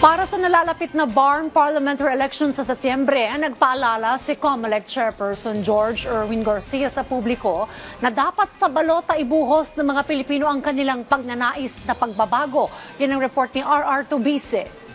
Para sa nalalapit na BARM parliamentary election sa Setyembre, nagpaalala si COMELEC Chairperson George Erwin Garcia sa publiko na dapat sa balota ibuhos ng mga Pilipino ang kanilang pagnanais na pagbabago. Yan ang report ni RR Tubise.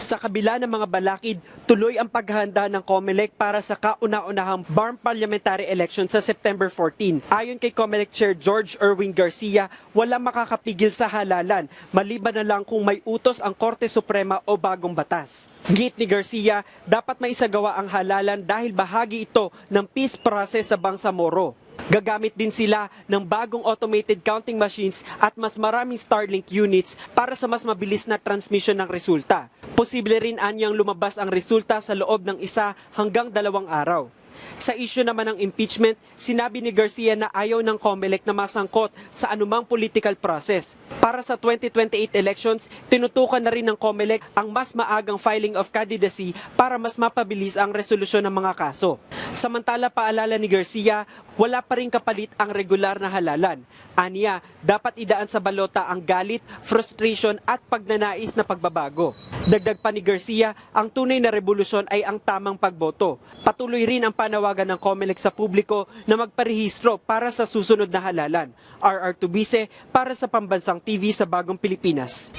Sa kabila ng mga balakid, tuloy ang paghahanda ng COMELEC para sa kauna-unahang BARM parliamentary election sa September 14. Ayon kay COMELEC Chair George Erwin Garcia, wala makakapigil sa halalan, maliban na lang kung may utos ang Korte Suprema o bagong batas. Git ni Garcia, dapat maisagawa ang halalan dahil bahagi ito ng peace process sa Bangsamoro. Gagamit din sila ng bagong automated counting machines at mas maraming Starlink units para sa mas mabilis na transmission ng resulta. Posible rin anyang lumabas ang resulta sa loob ng 1 hanggang 2 araw. Sa isyu naman ng impeachment, sinabi ni Garcia na ayaw ng COMELEC na masangkot sa anumang political process. Para sa 2028 elections, tinutukan na rin ng COMELEC ang mas maagang filing of candidacy para mas mapabilis ang resolusyon ng mga kaso. Samantala, paalala ni Garcia, wala pa rin kapalit ang regular na halalan. Aniya, dapat idaan sa balota ang galit, frustration at pagnanais na pagbabago. Dagdag pa ni Garcia, ang tunay na revolusyon ay ang tamang pagboto. Patuloy rin ang panawagan ng COMELEC sa publiko na magparehistro para sa susunod na halalan. RR Tubise para sa Pambansang TV sa Bagong Pilipinas.